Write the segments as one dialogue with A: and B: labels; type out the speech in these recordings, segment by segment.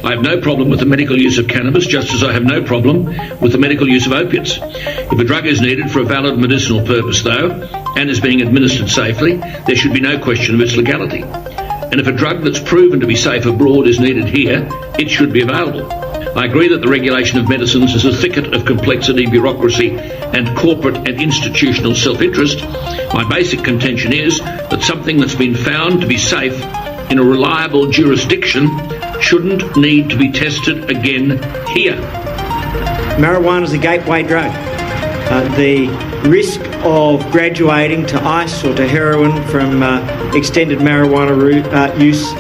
A: I have no problem with the medical use of cannabis, just as I have no problem with the medical use of opiates. If a drug is needed for a valid medicinal purpose, though, and is being administered safely, there should be no question of its legality. And if a drug that's proven to be safe abroad is needed here, it should be available. I agree that the regulation of medicines is a thicket of complexity, bureaucracy, and corporate and institutional self-interest. My basic contention is that something that's been found to be safe in a reliable jurisdiction shouldn't need to be tested again here.
B: Marijuana is a gateway drug. The risk of graduating to ice or to heroin from extended marijuana use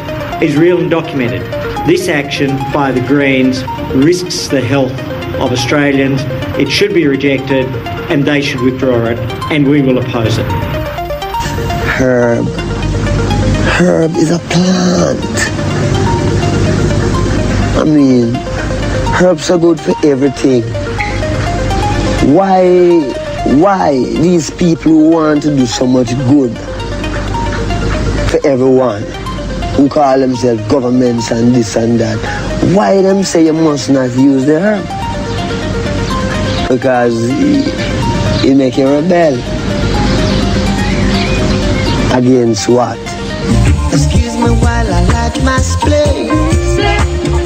B: is real and documented. This action by the Greens risks the health of Australians. It should be rejected and they should withdraw it, and we will oppose it.
C: Herb is a plant. I mean, herbs are good for everything. Why these people who want to do so much good for everyone, who call themselves governments and this and that, why them say you must not use the herb? Because it make you rebel. Against what?
D: Excuse me while I light my splay.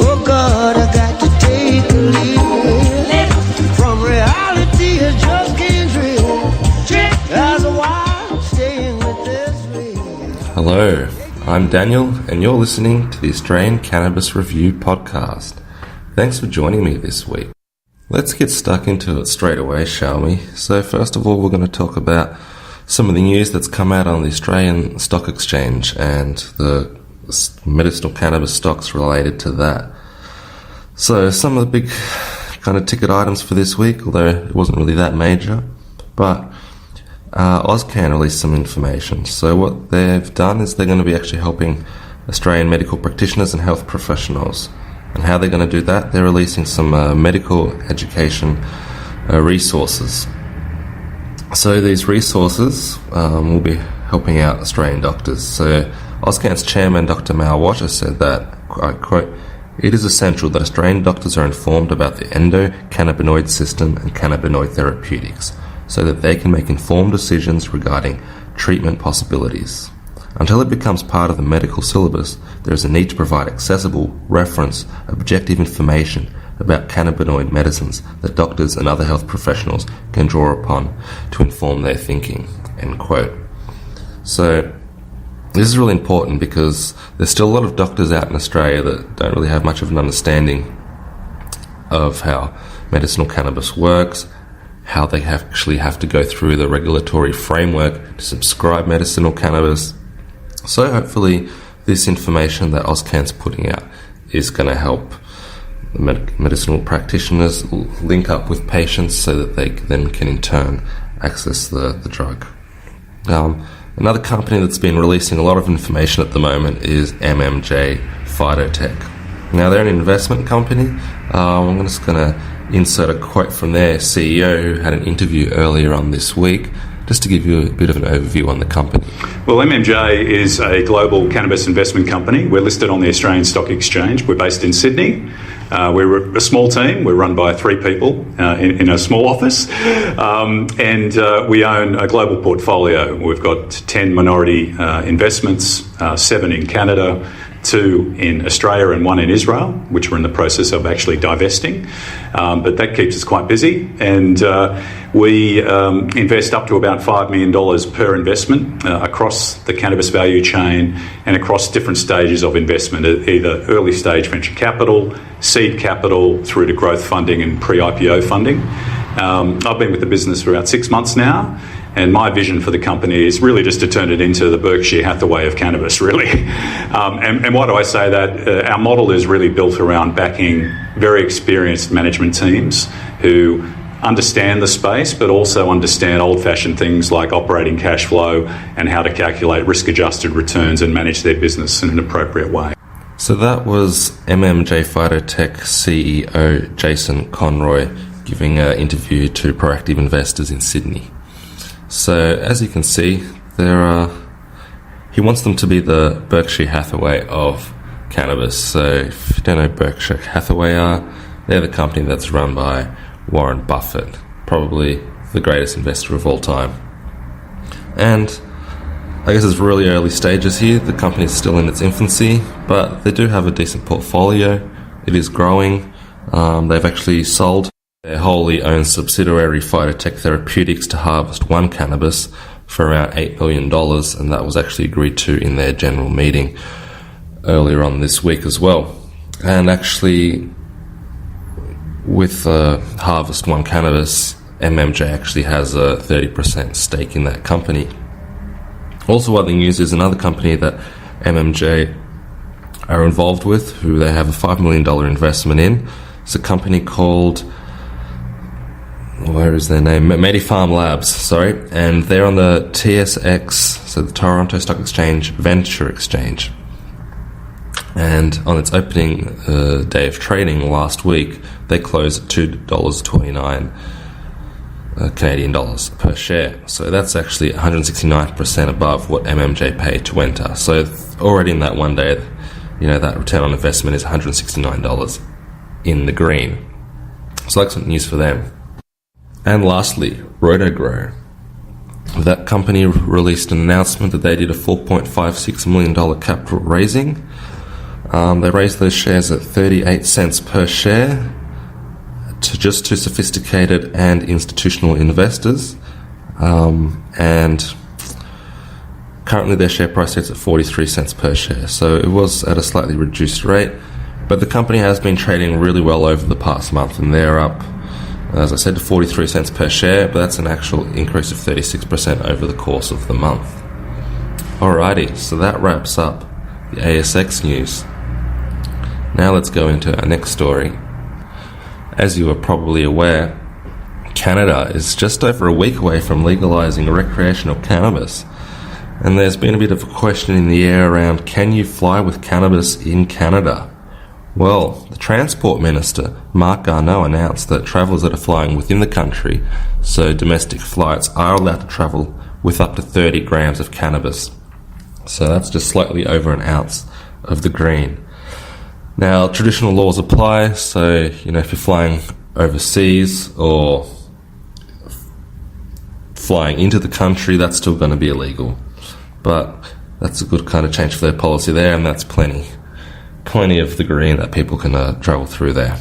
D: Oh God, I got to take a leave from reality. I just can't dream. As a wild staying with this real.
E: Hello, I'm Daniel, and you're listening to the Australian Cannabis Review podcast. Thanks for joining me this week. Let's get stuck into it straight away, shall we? So first of all, we're going to talk about some of the news that's come out on the Australian Stock Exchange and the medicinal cannabis stocks related to that. So some of the big kind of ticket items for this week, although it wasn't really that major, but Ozcan released some information. So what they've done is they're going to be actually helping Australian medical practitioners and health professionals. And how they're going to do that, they're releasing some medical education resources. So these resources will be helping out Australian doctors. So Ozcan's chairman, Dr. Mal Washer, said that, I quote, "It is essential that Australian doctors are informed about the endocannabinoid system and cannabinoid therapeutics so that they can make informed decisions regarding treatment possibilities. Until it becomes part of the medical syllabus, there is a need to provide accessible, reference, objective information about cannabinoid medicines that doctors and other health professionals can draw upon to inform their thinking," end quote. So this is really important because there's still a lot of doctors out in Australia that don't really have much of an understanding of how medicinal cannabis works, how they actually have to go through the regulatory framework to subscribe medicinal cannabis. So hopefully this information that Ozcan's putting out is going to help medicinal practitioners link up with patients so that they then can in turn access the drug. Another company that's been releasing a lot of information at the moment is MMJ Phytotech. Now they're an investment company. I'm just going to insert a quote from their CEO who had an interview earlier on this week, just to give you a bit of an overview on the company.
F: Well, MMJ is a global cannabis investment company. We're listed on the Australian Stock Exchange. We're based in Sydney. We're a small team. We're run by 3 people in a small office. And we own a global portfolio. We've got 10 minority investments, 7 in Canada, 2 in Australia and 1 in Israel, which we're in the process of actually divesting. But that keeps us quite busy. And we invest up to about $5 million per investment across the cannabis value chain and across different stages of investment, either early stage venture capital, seed capital, through to growth funding and pre-IPO funding. I've been with the business for about 6 months now. And my vision for the company is really just to turn it into the Berkshire Hathaway of cannabis, really. And why do I say that? Our model is really built around backing very experienced management teams who understand the space, but also understand old-fashioned things like operating cash flow and how to calculate risk-adjusted returns and manage their business in an appropriate way.
E: So that was MMJ Phytotech CEO Jason Conroy giving an interview to proactive investors in Sydney. So as you can see, he wants them to be the Berkshire Hathaway of cannabis. So if you don't know Berkshire Hathaway are, they're the company that's run by Warren Buffett, probably the greatest investor of all time. And I guess it's really early stages here. The company's still in its infancy, but they do have a decent portfolio. It is growing. They've actually sold their wholly owned subsidiary Phytotech Therapeutics to Harvest One Cannabis for around $8 million, and that was actually agreed to in their general meeting earlier on this week as well. And actually, with Harvest One Cannabis, MMJ actually has a 30% stake in that company. Also, other news is another company that MMJ are involved with, who they have a $5 million investment in. It's a company called, where is their name? Medifarm Labs, sorry. And they're on the TSX, so the Toronto Stock Exchange Venture Exchange. And on its opening day of trading last week, they closed at $2.29 Canadian dollars per share. So that's actually 169% above what MMJ paid to enter. So already in that one day, that return on investment is $169 in the green. So excellent news for them. And lastly, Rotogrow. That company released an announcement that they did a $4.56 million capital raising. They raised those shares at 38 cents per share to sophisticated and institutional investors. And currently their share price sits at 43 cents per share. So it was at a slightly reduced rate. But the company has been trading really well over the past month, and they're up, as I said, to 43 cents per share, but that's an actual increase of 36% over the course of the month. Alrighty, so that wraps up the ASX news. Now let's go into our next story. As you are probably aware, Canada is just over a week away from legalising recreational cannabis. And there's been a bit of a question in the air around, can you fly with cannabis in Canada? Well, the Transport Minister, Mark Garneau, announced that travellers that are flying within the country, so domestic flights, are allowed to travel with up to 30 grams of cannabis. So that's just slightly over an ounce of the green. Now, traditional laws apply, so, if you're flying overseas or flying into the country, that's still going to be illegal. But that's a good kind of change for their policy there, and that's plenty of the green that people can travel through there.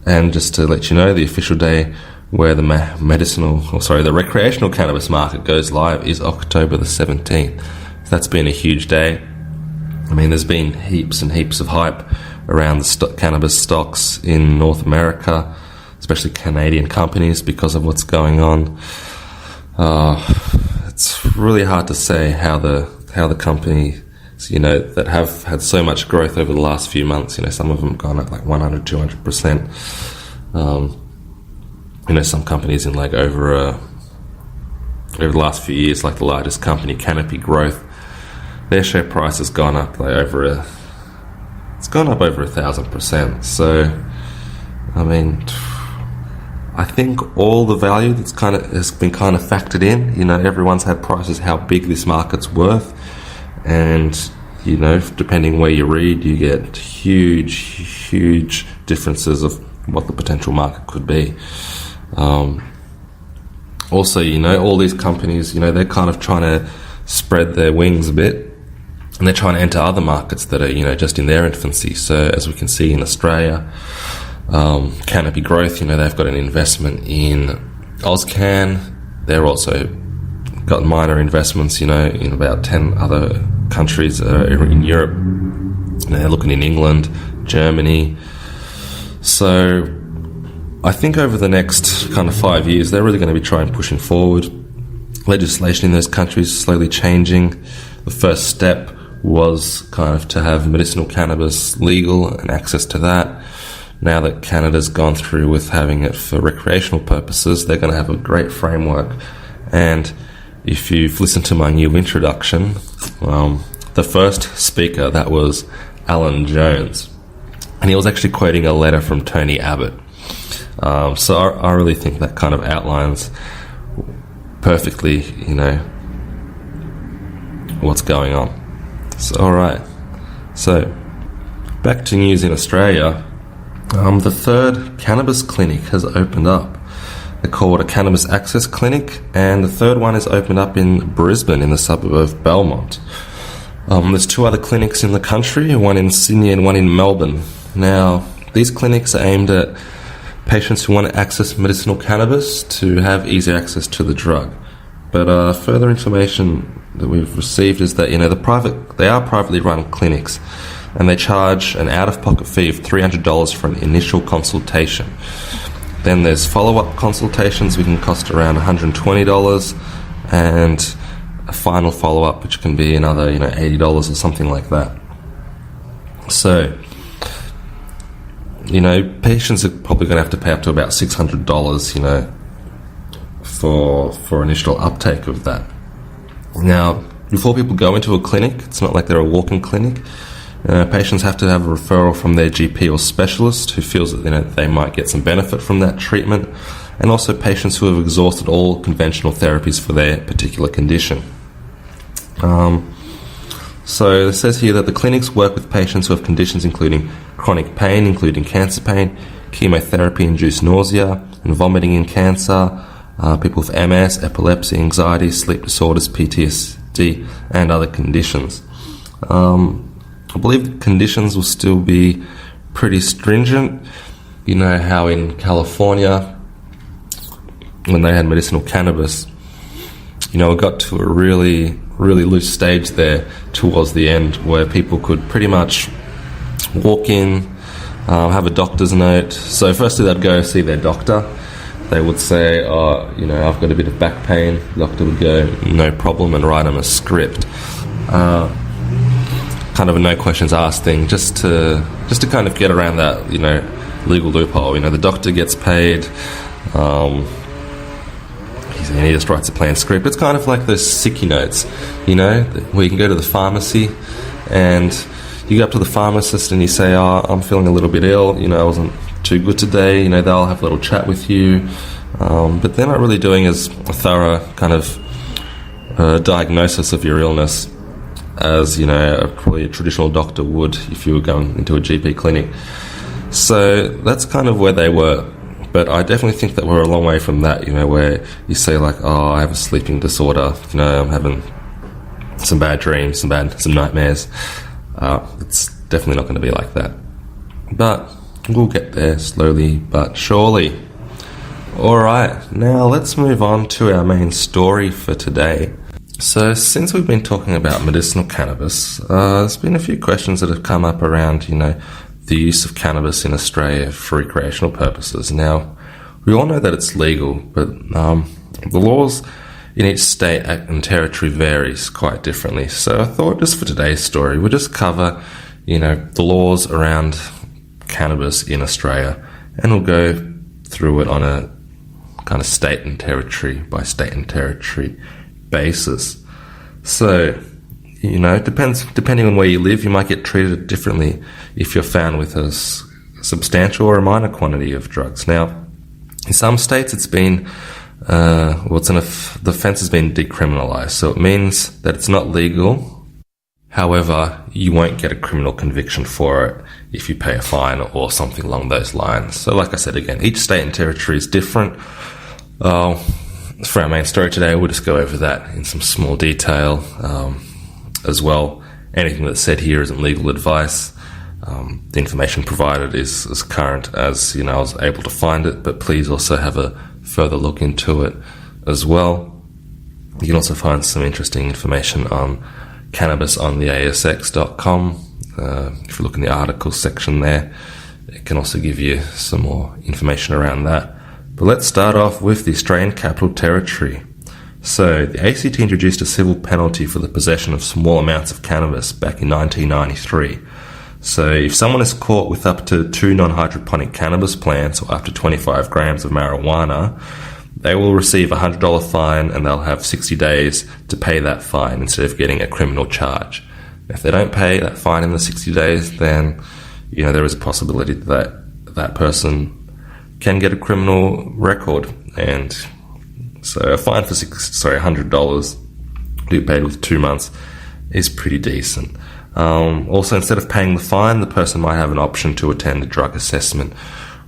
E: And just to let you know, the official day where the the recreational cannabis market goes live is October the 17th. So that's been a huge day. I mean, there's been heaps and heaps of hype around the cannabis stocks in North America, especially Canadian companies, because of what's going on. It's really hard to say how the companies, that have had so much growth over the last few months, some of them have gone up like 100, 200%. Some companies in like over the last few years, like the largest company, Canopy Growth, their share price has gone up over 1,000%. So, I mean, I think all the value has been factored in. Everyone's had prices how big this market's worth, and depending where you read, you get huge differences of what the potential market could be. Also, all these companies, they're kind of trying to spread their wings a bit, and they're trying to enter other markets that are, just in their infancy. So, as we can see in Australia, Canopy Growth, they've got an investment in Ozcan. They're also got minor investments, in about 10 other countries in Europe. And they're looking in England, Germany. So I think over the next kind of 5 years, they're really going to be pushing forward. Legislation in those countries is slowly changing. The first step was kind of to have medicinal cannabis legal and access to that. Now that Canada's gone through with having it for recreational purposes, they're going to have a great framework. And if you've listened to my new introduction, the first speaker, that was Alan Jones. And he was actually quoting a letter from Tony Abbott. So I really think that kind of outlines perfectly, what's going on. So, alright. So, back to news in Australia. The third cannabis clinic has opened up. They're called a Cannabis Access Clinic, and the third one is opened up in Brisbane, in the suburb of Belmont. There's 2 other clinics in the country, one in Sydney and one in Melbourne. Now, these clinics are aimed at patients who want to access medicinal cannabis to have easy access to the drug. But further information that we've received is that, they are privately run clinics, and they charge an out-of-pocket fee of $300 for an initial consultation. Then there's follow-up consultations, which can cost around $120, and a final follow-up, which can be another, $80 or something like that. So, patients are probably going to have to pay up to about $600, for initial uptake of that. Now, before people go into a clinic, it's not like they're a walk-in clinic. Patients have to have a referral from their GP or specialist who feels that they might get some benefit from that treatment, and also patients who have exhausted all conventional therapies for their particular condition. So it says here that the clinics work with patients who have conditions including chronic pain, including cancer pain, chemotherapy-induced nausea and vomiting in cancer, people with MS, epilepsy, anxiety, sleep disorders, PTSD, and other conditions. I believe the conditions will still be pretty stringent. You know how in California, when they had medicinal cannabis, it got to a really, really loose stage there towards the end where people could pretty much walk in, have a doctor's note. So firstly they'd go see their doctor. They would say, I've got a bit of back pain. The doctor would go, no problem, and write them a script. Kind of a no questions asked thing, just to kind of get around that, legal loophole. The doctor gets paid. He just writes a plain script. It's kind of like those sicky notes, where you can go to the pharmacy and you go up to the pharmacist and you say, I'm feeling a little bit ill, I wasn't too good today. They'll have a little chat with you, but they're not really doing as a thorough kind of diagnosis of your illness as probably a traditional doctor would if you were going into a GP clinic. So that's kind of where they were. But I definitely think that we're a long way from that, where you say like, I have a sleeping disorder, I'm having some bad dreams, some nightmares. It's definitely not going to be like that. But we'll get there slowly but surely. Alright, now let's move on to our main story for today. So since we've been talking about medicinal cannabis, there's been a few questions that have come up around, the use of cannabis in Australia for recreational purposes. Now, we all know that it's legal, but the laws in each state and territory varies quite differently. So I thought just for today's story, we'll just cover, the laws around cannabis in Australia, and we'll go through it on a kind of state and territory by state and territory basis. So, depending on where you live, you might get treated differently if you're found with a substantial or a minor quantity of drugs. Now, in some states it's been, the offence has been decriminalised, so it means that it's not legal. However, you won't get a criminal conviction for it if you pay a fine or something along those lines. So like I said again, each state and territory is different. For our main story today, we'll just go over that in some small detail as well. Anything that's said here isn't legal advice. The information provided is as current as I was able to find it, but please also have a further look into it as well. You can also find some interesting information on cannabis on the ASX.com. If you look in the articles section there, it can also give you some more information around that. But let's start off with the Australian Capital Territory. So, the ACT introduced a civil penalty for the possession of small amounts of cannabis back in 1993. So, if someone is caught with up to 2 non-hydroponic cannabis plants or up to 25 grams of marijuana, they will receive a $100 fine and they'll have 60 days to pay that fine instead of getting a criminal charge. If they don't pay that fine in the 60 days, then, there is a possibility that that person can get a criminal record. And so a fine for $100 to be paid with 2 months is pretty decent. Also, instead of paying the fine, the person might have an option to attend a drug assessment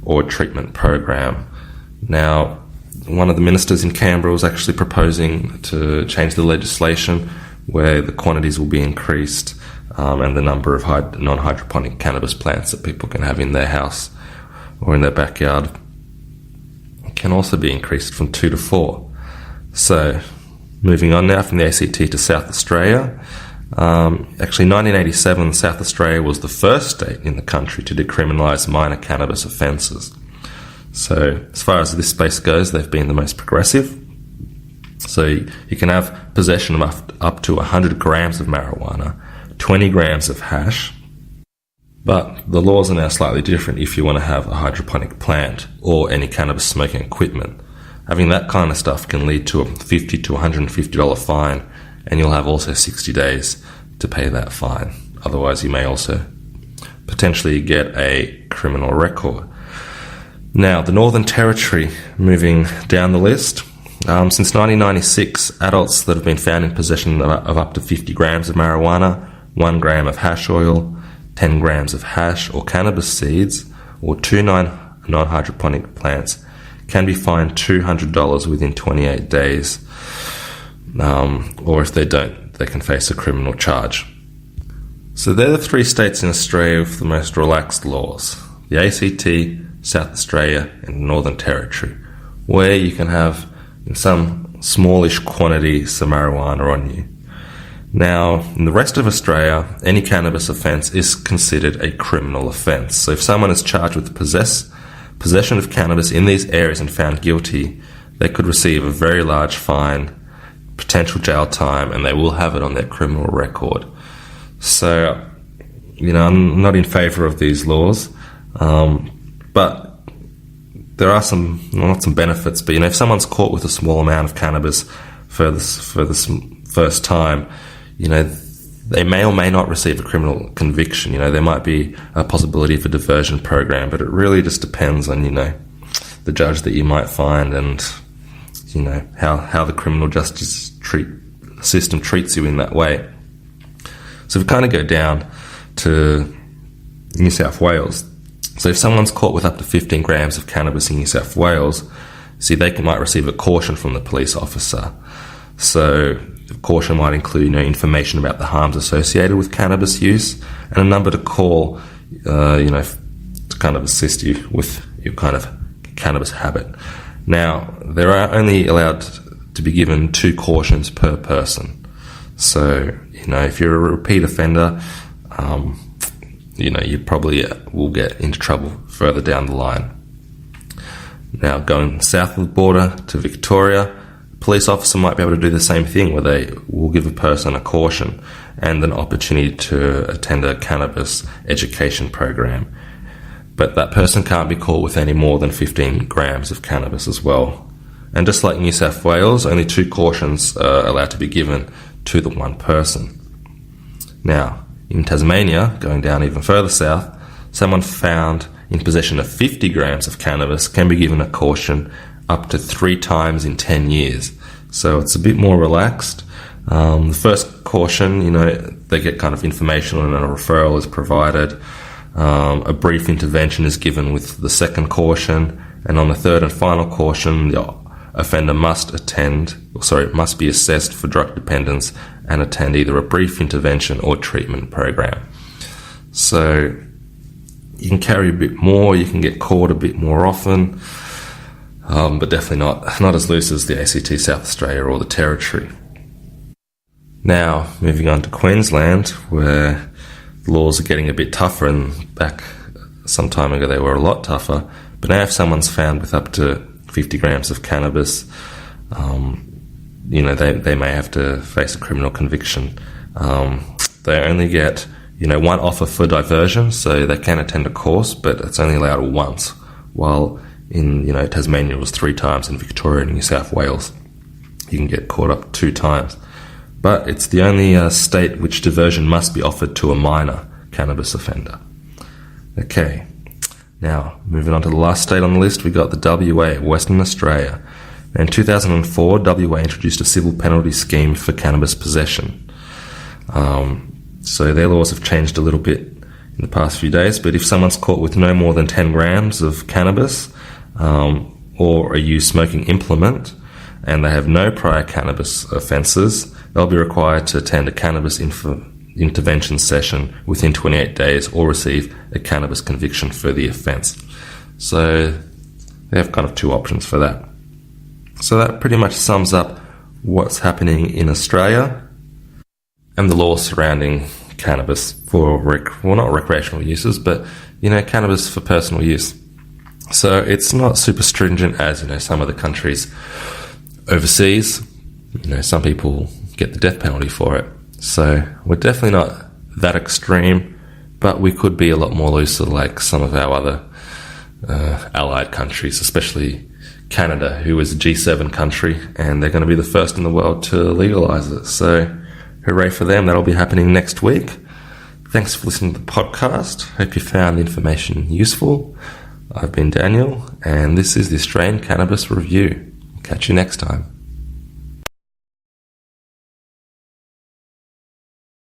E: or treatment program. Now, one of the ministers in Canberra was actually proposing to change the legislation where the quantities will be increased and the number of non-hydroponic cannabis plants that people can have in their house or in their backyard can also be increased from 2 to 4. So, moving on now from the ACT to South Australia. Actually, 1987, South Australia was the first state in the country to decriminalise minor cannabis offences. So, as far as this space goes, they've been the most progressive. So, you can have possession of up to 100 grams of marijuana, 20 grams of hash, but the laws are now slightly different if you want to have a hydroponic plant or any cannabis smoking equipment. Having that kind of stuff can lead to a $50 to $150 fine, and you'll have also 60 days to pay that fine. Otherwise, you may also potentially get a criminal record. Now, the Northern Territory, moving down the list. Since 1996, adults that have been found in possession of up to 50 grams of marijuana, 1 gram of hash oil, 10 grams of hash or cannabis seeds, or 2 non-hydroponic plants can be fined $200 within 28 days. Or if they don't, they can face a criminal charge. So they're the 3 states in Australia with the most relaxed laws. The ACT, South Australia and Northern Territory, where you can have in some smallish quantity some marijuana on you. Now, in the rest of Australia, any cannabis offence is considered a criminal offence. So if someone is charged with possession of cannabis in these areas and found guilty, they could receive a very large fine, potential jail time, and they will have it on their criminal record. So, I'm not in favour of these laws, but there are not some benefits. But if someone's caught with a small amount of cannabis for the first time, they may or may not receive a criminal conviction. There might be a possibility of a diversion program, but it really just depends on the judge that you might find and how the criminal justice system treats you in that way. So we kind of go down to New South Wales. So if someone's caught with up to 15 grams of cannabis in New South Wales, they might receive a caution from the police officer. So the caution might include information about the harms associated with cannabis use and a number to call, to kind of assist you with your kind of cannabis habit. Now, they are only allowed to be given 2 cautions per person. So, if you're a repeat offender, you probably will get into trouble further down the line. Now, going south of the border to Victoria, a police officer might be able to do the same thing where they will give a person a caution and an opportunity to attend a cannabis education program. But that person can't be caught with any more than 15 grams of cannabis as well. And just like New South Wales, only 2 cautions are allowed to be given to the one person. Now, in Tasmania, going down even further south, someone found in possession of 50 grams of cannabis can be given a caution up to 3 times in 10 years. So it's a bit more relaxed. The first caution, they get kind of information and a referral is provided. A brief intervention is given with the second caution, and on the third and final caution, the offender must be assessed for drug dependence and attend either a brief intervention or treatment program. So you can carry a bit more, you can get caught a bit more often, but definitely not as loose as the ACT, South Australia or the Territory. Now, moving on to Queensland, where the laws are getting a bit tougher, and back some time ago they were a lot tougher, but now if someone's found with up to 50 grams of cannabis, they may have to face a criminal conviction. They only get, one offer for diversion, so they can attend a course, but it's only allowed once, while in, Tasmania it was 3 times, in Victoria and New South Wales you can get caught up 2 times. But it's the only state which diversion must be offered to a minor cannabis offender. Okay, now moving on to the last state on the list, we got the WA, Western Australia. In 2004, WA introduced a civil penalty scheme for cannabis possession. So their laws have changed a little bit in the past few days, but if someone's caught with no more than 10 grams of cannabis or a used smoking implement and they have no prior cannabis offences, they'll be required to attend a cannabis intervention session within 28 days or receive a cannabis conviction for the offence. So they have kind of two options for that. So that pretty much sums up what's happening in Australia and the laws surrounding cannabis for, not recreational uses, but, cannabis for personal use. So it's not super stringent as, some of the countries overseas. Some people get the death penalty for it. So we're definitely not that extreme, but we could be a lot more looser like some of our other allied countries, especially Canada, who is a G7 country, and they're going to be the first in the world to legalise it. So hooray for them. That'll be happening next week. Thanks for listening to the podcast. Hope you found the information useful. I've been Daniel, and this is the Australian Cannabis Review. Catch you next time.